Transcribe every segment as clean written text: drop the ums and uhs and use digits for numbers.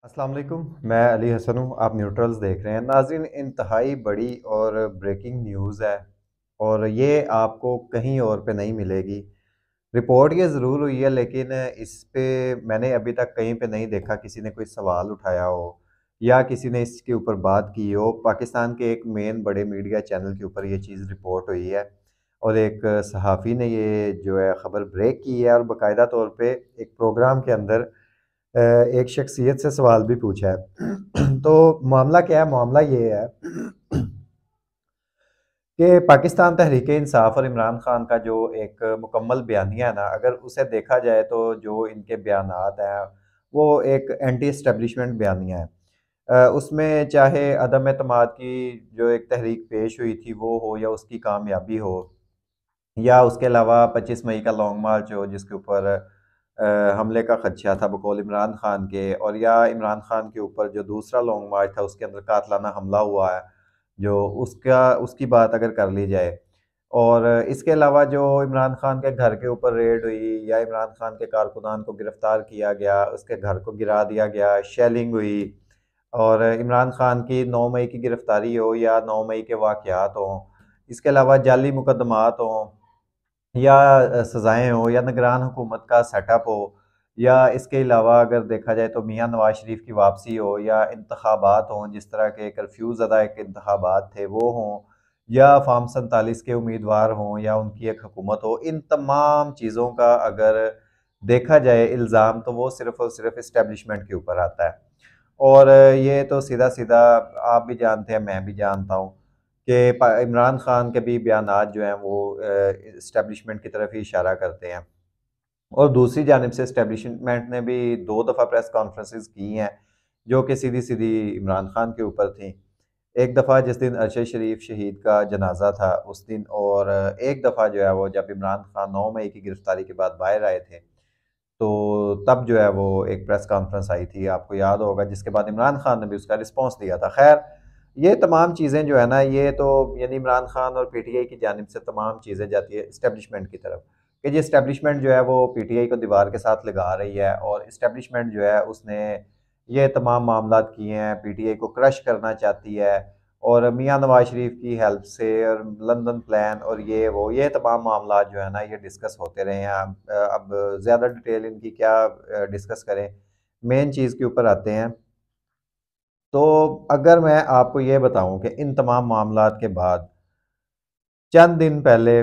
अस्सलाम वालेकुम। मैं अली हसन हूँ। आप न्यूट्रल्स देख रहे हैं। नाज़रीन, इंतहाई बड़ी और ब्रेकिंग न्यूज़ है और ये आपको कहीं और पे नहीं मिलेगी। रिपोर्ट ये ज़रूर हुई है, लेकिन इस पे मैंने अभी तक कहीं पे नहीं देखा किसी ने कोई सवाल उठाया हो या किसी ने इसके ऊपर बात की हो। पाकिस्तान के एक मेन बड़े मीडिया चैनल के ऊपर ये चीज़ रिपोर्ट हुई है और एक सहाफ़ी ने ये जो है ख़बर ब्रेक की है और बाकायदा तौर पे एक प्रोग्राम के अंदर एक शख्सियत से सवाल भी पूछा है। तो मामला क्या है? मामला ये है कि पाकिस्तान तहरीक इंसाफ और इमरान खान का जो एक मुकम्मल बयानिया है ना, अगर उसे देखा जाए तो जो इनके बयानात हैं वो एक एंटी इस्टेब्लिशमेंट बयानिया है। उसमें चाहे अदम एतमाद की जो एक तहरीक पेश हुई थी वो हो या उसकी कामयाबी हो, या उसके अलावा 25 मई का लॉन्ग मार्च हो जिसके ऊपर हमले का खदशा था बकौल इमरान खान के, और या इमरान खान के ऊपर जो दूसरा लॉन्ग मार्च था उसके अंदर कातलाना हमला हुआ है, जो उसका उसकी बात अगर कर ली जाए, और इसके अलावा जो इमरान खान के घर के ऊपर रेड हुई या इमरान खान के कारकुनान को गिरफ्तार किया गया, उसके घर को गिरा दिया गया, शेलिंग हुई, और इमरान खान की 9 मई की गिरफ्तारी हो या 9 मई के वाक़यात हों, इसके अलावा जाली मुकदमात हों या सज़ाएँ हों या निगरान हुकूमत का सेटअप हो, या इसके अलावा अगर देखा जाए तो मियाँ नवाज़ शरीफ की वापसी हो या इंतखाबात हों, जिस तरह के कर्फ्यू ज़दा एक इंतखाबात थे वो हों, या फ़ार्म 47 के उम्मीदवार हों या उनकी एक हुकूमत हो, इन तमाम चीज़ों का अगर देखा जाए इल्ज़ाम तो वो सिर्फ़ और सिर्फ़ इस्टेब्लिशमेंट के ऊपर आता है। और ये तो सीधा-सीधा आप भी जानते हैं, मैं भी जानता हूँ कि इमरान खान के भी बयानात जो हैं वो इस्टेब्लिशमेंट की तरफ ही इशारा करते हैं। और दूसरी जानिब से इस्टेब्लिशमेंट ने भी 2 दफ़ा प्रेस कॉन्फ्रेंसेस की हैं, जो कि सीधी-सीधी इमरान खान के ऊपर थी। एक दफ़ा जिस दिन अरशद शरीफ शहीद का जनाज़ा था उस दिन, और एक दफ़ा जो है वो जब इमरान खान 9 मई की गिरफ्तारी के बाद बाहर आए थे, तो तब जो है वो एक प्रेस कॉन्फ्रेंस आई थी, आपको याद होगा, जिसके बाद इमरान खान ने भी उसका रिस्पॉन्स दिया था। ख़ैर, ये तमाम चीज़ें जो है ना, ये तो यानी इमरान खान और पीटीआई की जानिब से तमाम चीज़ें जाती है इस्टेब्लिशमेंट की तरफ, कि जी इस्टेब्लिशमेंट जो है वो पीटीआई को दीवार के साथ लगा रही है, और इस्टेब्लिशमेंट जो है उसने ये तमाम मामलात किए हैं, पीटीआई को क्रश करना चाहती है, और मियाँ नवाज शरीफ की हेल्प से, और लंदन प्लान और ये तमाम मामलात जो है ना ये डिस्कस होते रहे हैं। अब ज़्यादा डिटेल इनकी क्या डिस्कस करें, मेन चीज़ के ऊपर आते हैं। तो अगर मैं आपको ये बताऊं कि इन तमाम मामलात के बाद चंद दिन पहले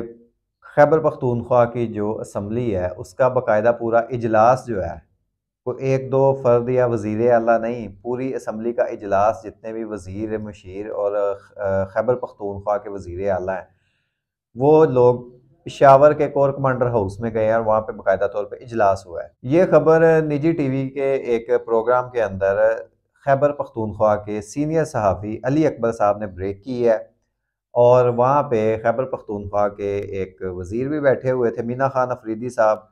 खैबर पख्तूनख्वा की जो असम्बली है उसका बाकायदा पूरा इजलास जो है, वो एक दो फर्द या वज़ीर आला नहीं, पूरी असम्बली का इजलास, जितने भी वज़ीर मुशीर और खैबर पख्तूनख्वा के वज़ीर आला हैं, वो लोग पेशावर के कोर कमांडर हाउस में गए हैं और वहाँ पे बाकायदा तौर पे इजलास हुआ है। ये खबर निजी टीवी के एक प्रोग्राम के अंदर खैबर पख्तूनख्वा के सीनियर सहाफ़ी अली अकबर साहब ने ब्रेक की है, और वहाँ पे खैबर पख्तूनख्वा के एक वज़ीर भी बैठे हुए थे, मीना खान अफरीदी साहब,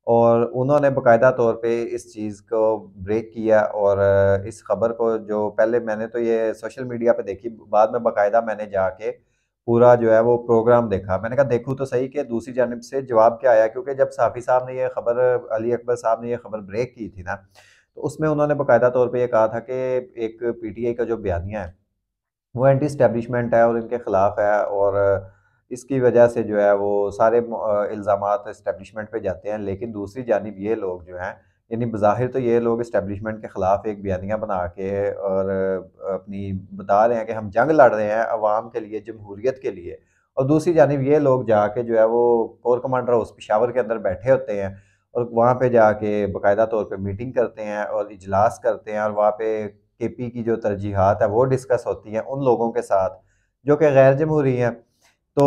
और उन्होंने बाकायदा तौर पे इस चीज़ को ब्रेक किया, और इस खबर को, जो पहले मैंने तो ये सोशल मीडिया पे देखी, बाद में बाकायदा मैंने जाके पूरा जो है वो प्रोग्राम देखा। मैंने कहा देखूँ तो सही कि दूसरी जानिब से जवाब क्या आया, क्योंकि जब साफ़ी साहब ने ये खबर, अली अकबर साहब ने ये खबर ब्रेक की थी ना, तो उसमें उन्होंने बाकायदा तौर पे ये कहा था कि एक पीटीआई का जो बयानिया है वो एंटी एस्टेब्लिशमेंट है और इनके ख़िलाफ़ है, और इसकी वजह से जो है वो सारे इल्ज़ामात एस्टेब्लिशमेंट पे जाते हैं। लेकिन दूसरी जानिब ये लोग जो हैं, यानी बज़ाहिर तो ये लोग एस्टेब्लिशमेंट के ख़िलाफ़ एक बयानिया बना के और अपनी बता रहे हैं कि हम जंग लड़ रहे हैं अवाम के लिए, जमहूरियत के लिए, और दूसरी जानिब ये लोग जाके जो है वो कोर कमांडर हाउस पेशावर के अंदर बैठे होते हैं, और वहाँ पे जाके बाकायदा तौर पे मीटिंग करते हैं और इजलास करते हैं, और वहाँ पे केपी की जो तरजीहात है वो डिस्कस होती हैं उन लोगों के साथ जो कि गैर जमहूरी हैं। तो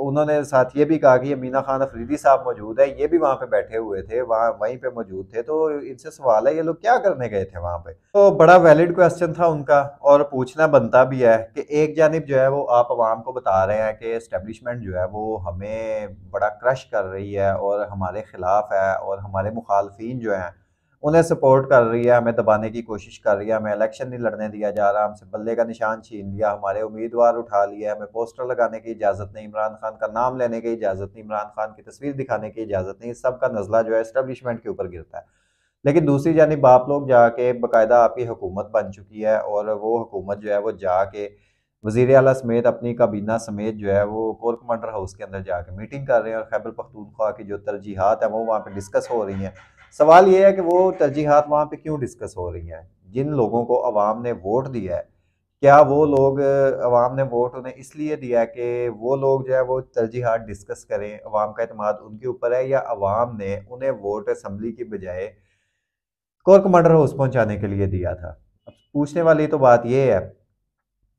उन्होंने साथ ये भी कहा कि ये मीना खान अफरीदी साहब मौजूद है, ये भी वहाँ पे बैठे हुए थे, वहाँ वहीं पे मौजूद थे। तो इनसे सवाल है, ये लोग क्या करने गए थे वहाँ पे? तो बड़ा वैलिड क्वेश्चन था उनका, और पूछना बनता भी है कि एक जानिब जो है वो आप अवाम को बता रहे हैं कि एस्टेब्लिशमेंट जो है वो हमें बड़ा क्रश कर रही है और हमारे खिलाफ है, और हमारे मुखालफिन जो हैं उन्हें सपोर्ट कर रही है, हमें दबाने की कोशिश कर रही है, हमें इलेक्शन नहीं लड़ने दिया जा रहा, हमसे बल्ले का निशान छीन लिया, हमारे उम्मीदवार उठा लिया, हमें पोस्टर लगाने की इजाज़त नहीं, इमरान खान का नाम लेने की इजाज़त नहीं, इमरान खान की तस्वीर दिखाने की इजाज़त नहीं, सब का नज़ला जो है एस्टेब्लिशमेंट के ऊपर गिरता है। लेकिन दूसरी जानिब आप लोग जाके बाकायदा आपकी हुकूमत बन चुकी है और वो हुकूमत जो है वो जाके वज़ीर आला समेत अपनी काबीना समेत जो है वो कोर कमांडर हाउस के अंदर जाके मीटिंग कर रहे हैं और खैबर पख्तूनख्वा की जो तरजीहात हैं वो वहाँ पे डिस्कस हो रही हैं। सवाल ये है कि वो तरजीहात वहाँ पे क्यों डिस्कस हो रही हैं? जिन लोगों को अवाम ने वोट दिया है, क्या वो लोग अवाम ने वोट उन्हें इसलिए दिया है कि वो लोग जो है वो तरजीहात डिस्कस करें, अवाम का एतमाद उनके ऊपर है, या अवाम ने उन्हें वोट असम्बली की बजाय कोर कमांडर हाउस पहुँचाने के लिए दिया था? अब पूछने वाली तो बात ये है।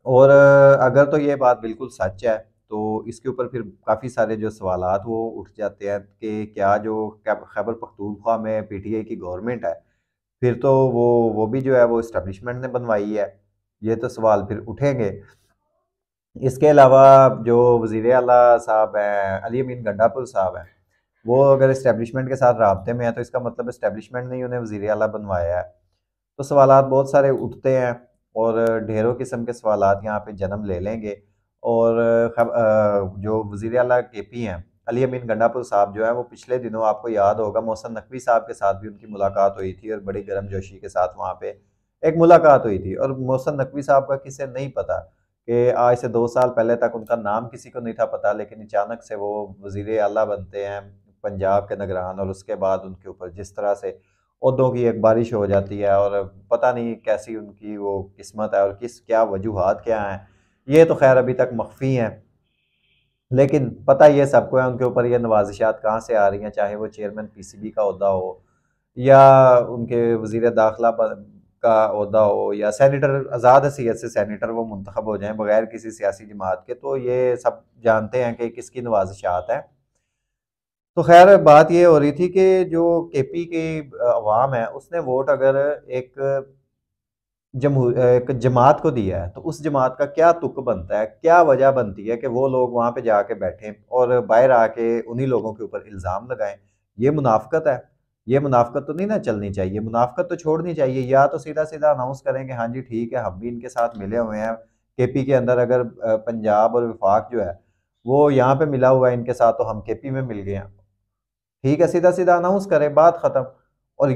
और अगर तो ये बात बिल्कुल सच है, तो इसके ऊपर फिर काफ़ी सारे जो सवालात वो उठ जाते हैं कि क्या जो खैबर पख्तूनख्वा में पीटीआई की गवर्नमेंट है, फिर तो वो भी जो है वो एस्टेब्लिशमेंट ने बनवाई है। ये तो सवाल फिर उठेंगे। इसके अलावा जो वज़ीर आला साहब हैं, अली अमीन गंडापुर साहब हैं, वो अगर एस्टेब्लिशमेंट के साथ राब्ते में है, तो इसका मतलब एस्टेब्लिशमेंट ने ही उन्हें वज़ीर आला बनवाया है। तो सवालात बहुत सारे उठते हैं और ढेरों किस्म के सवालात यहाँ पे जन्म ले लेंगे। और जो वज़ीर आला केपी हैं, अली अमीन गंडापुर साहब जो है वो पिछले दिनों आपको याद होगा मोहसिन नकवी साहब के साथ भी उनकी मुलाकात हुई थी और बड़ी गर्मजोशी के साथ वहाँ पे एक मुलाकात हुई थी। और मोहसिन नकवी साहब का किसे नहीं पता कि आज से 2 साल पहले तक उनका नाम किसी को नहीं था पता, लेकिन अचानक से वो वज़ीर आला बनते हैं पंजाब के निगरान, और उसके बाद उनके ऊपर जिस तरह से ओहदों की एक बारिश हो जाती है और पता नहीं कैसी उनकी वो किस्मत है और क्या वजूहात क्या हैं, ये तो खैर अभी तक मख्फी हैं। लेकिन पता ये सबको है उनके ऊपर ये नवाजिशात कहाँ से आ रही हैं, चाहे वो चेयरमैन पीसीबी का ओहदा हो या उनके वजीर दाखिला का ओहदा हो या सेनेटर, आज़ाद हैसियत से सेनेटर वो मुंतखब हो जाएं बगैर किसी सियासी जमात के, तो ये सब जानते हैं कि किसकी नवाजिशात हैं। तो खैर बात ये हो रही थी कि जो केपी की अवाम है उसने वोट अगर एक जमात को दिया है, तो उस जमात का क्या तुक बनता है, क्या वजह बनती है कि वो लोग वहाँ पे जाके बैठें और बाहर आके उन्हीं लोगों के ऊपर इल्ज़ाम लगाएं? ये मुनाफ़िकत है। ये मुनाफ़िकत तो नहीं ना चलनी चाहिए, मुनाफ़िकत तो छोड़नी चाहिए। या तो सीधा-सीधा अनाउंस करें कि हाँ जी ठीक है, हम भी इनके साथ मिले हुए हैं। केपी के अंदर अगर पंजाब और वफाक जो है, वो यहाँ पे मिला हुआ है इनके साथ, तो हम केपी में मिल गए हैं। ठीक है, सीधा-सीधा अनाउंस करें, बात ख़त्म। और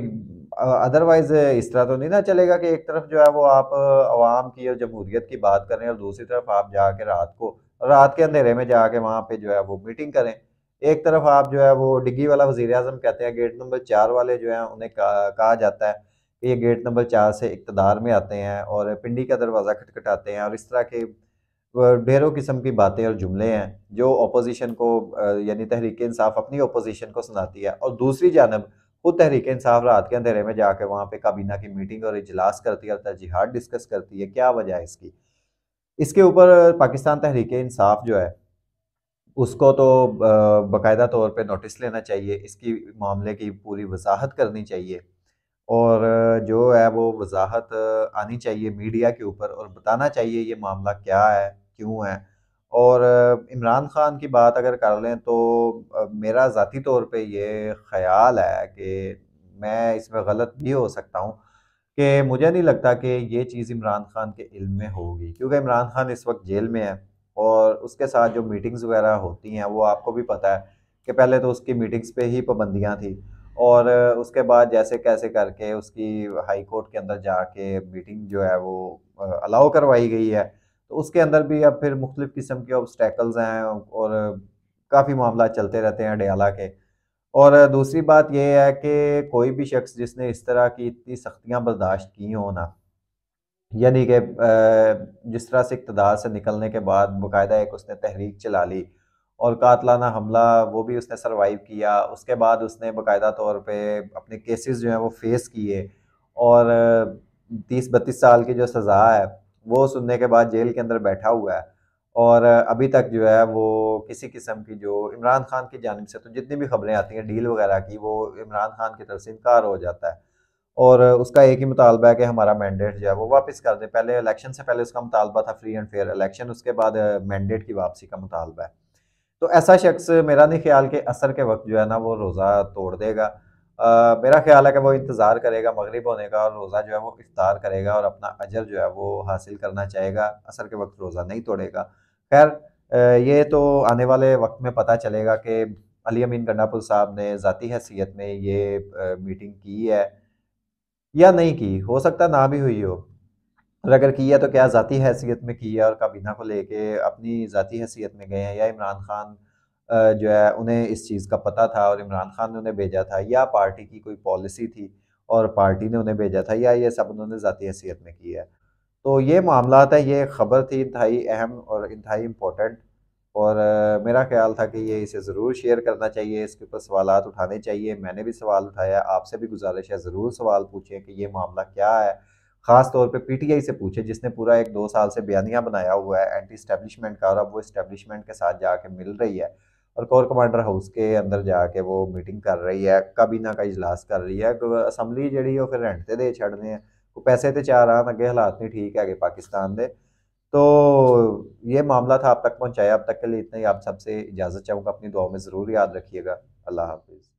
अदरवाइज़ इस तरह तो नहीं ना चलेगा कि एक तरफ जो है वो आप अवाम की और जमहूरियत की बात कर रहे हैं और दूसरी तरफ आप जाके रात के अंधेरे में जाके वहाँ पे जो है वो मीटिंग करें। एक तरफ आप जो है वो डिग्गी वाला वज़ीर-ए-आज़म कहते हैं, गेट नंबर 4 वाले जो हैं उन्हें कहा जाता है कि ये गेट नंबर 4 से इक़्तिदार में आते हैं और पिंडी का दरवाज़ा खटखटाते हैं, और इस तरह के ढेरों किस्म की बातें और जुमले हैं जो अपोज़िशन को यानी तहरीक-ए-इंसाफ अपनी अपोज़िशन को सुनाती है, और दूसरी जानब खुद तहरीक-ए-इंसाफ रात के अंधेरे में जाके वहाँ पे काबीना की मीटिंग और इजलास करती है और तरजीहात डिस्कस करती है। क्या वजह है इसकी? इसके ऊपर पाकिस्तान तहरीक-ए-इंसाफ जो है उसको तो बाकायदा तौर पे नोटिस लेना चाहिए, इसकी मामले की पूरी वज़ाहत करनी चाहिए और जो है वो वज़ाहत आनी चाहिए मीडिया के ऊपर और बताना चाहिए ये मामला क्या है, क्यों है। और इमरान खान की बात अगर कर लें तो मेरा ज़ाती तौर पे ये ख़्याल है कि मैं इसमें गलत भी हो सकता हूँ कि मुझे नहीं लगता कि ये चीज़ इमरान खान के इल्म में होगी, क्योंकि इमरान खान इस वक्त जेल में है और उसके साथ जो मीटिंग्स वगैरह होती हैं वो आपको भी पता है कि पहले तो उसकी मीटिंग्स पे ही पाबंदियाँ थी और उसके बाद जैसे कैसे करके उसकी हाई कोर्ट के अंदर जाके मीटिंग जो है वो अलाउ करवाई गई है। तो उसके अंदर भी अब फिर मुख्तलिफ़ किस्म के ऑब्स्टैकल्स हैं और काफ़ी मामला चलते रहते हैं अडयाला के। और दूसरी बात ये है कि कोई भी शख्स जिसने इस तरह की इतनी सख्तियाँ बर्दाश्त की हों ना, यानी कि जिस तरह से इक़्तिदार से निकलने के बाद बाकायदा एक उसने तहरीक चला ली और कातलाना हमला वो भी उसने सर्वाइव किया। उसके बाद उसने बाकायदा तौर पे अपने केसेस जो हैं वो फ़ेस किए और 30-32 साल की जो सज़ा है, वो सुनने के बाद जेल के अंदर बैठा हुआ है। और अभी तक जो है वो किसी किस्म की जो इमरान खान की जानिब से तो जितनी भी खबरें आती हैं डील वगैरह की, वो इमरान खान की तरफ से इनकार हो जाता है। और उसका एक ही मुतालबा है कि हमारा मैंडेट जो है वो वापस कर दें। पहले इलेक्शन से पहले उसका मुतालबा था फ्री एंड फेयर इलेक्शन, उसके बाद मैंडेट की वापसी का मुतालबा है। तो ऐसा शख्स मेरा नहीं ख्याल कि असर के वक़्त जो है ना वो रोज़ा तोड़ देगा। मेरा ख्याल है कि वो इंतज़ार करेगा मगरिब होने का और रोज़ा जो है वो इफ्तार करेगा और अपना अजर जो है वो हासिल करना चाहेगा, असर के वक़्त रोज़ा नहीं तोड़ेगा। ख़ैर ये तो आने वाले वक़्त में पता चलेगा कि अली अमीन गंडापुर साहब ने ज़ाती हैसियत में ये मीटिंग की है या नहीं की, हो सकता ना भी हुई हो। और अगर की है तो क्या ज़ाती हैसियत में की है और काबीना को लेके अपनी ज़ाती हैसियत में गए हैं, या इमरान खान जो है उन्हें इस चीज़ का पता था और इमरान खान ने उन्हें भेजा था, या पार्टी की कोई पॉलिसी थी और पार्टी ने उन्हें भेजा था, या ये सब उन्होंने ज़ाती हैसियत में की है। तो ये मामलात है, ये खबर थी इंतहाई अहम और इंतहाई इम्पोर्टेंट, और मेरा ख़्याल था कि ये इसे ज़रूर शेयर करना चाहिए, इसके ऊपर सवालात उठाने चाहिए। मैंने भी सवाल उठाया, आपसे भी गुज़ारिश है ज़रूर सवाल पूछें कि ये मामला क्या है? ख़ास तौर पे पीटीआई से पूछें, जिसने पूरा 1-2 साल से बयानिया बनाया हुआ है एंटी एस्टेब्लिशमेंट का, और अब वो एस्टेब्लिशमेंट के साथ जाके मिल रही है और कोर कमांडर हाउस के अंदर जाके वो मीटिंग कर रही है, काबीना का इजलास कर रही है। असम्बली जिहड़ी ਉਹ फिर रेंट ते दे छड़ने हैं। वो पैसे तो चार आन, अगे हालात नहीं ठीक है पाकिस्तान दे। तो ये मामला था आप तक पहुँचाया, अब तक के लिए इतना ही। आप सबसे इजाज़त चाहूँगा, अपनी दुआओं में ज़रूर याद रखिएगा। अल्लाह हाफ़िज़।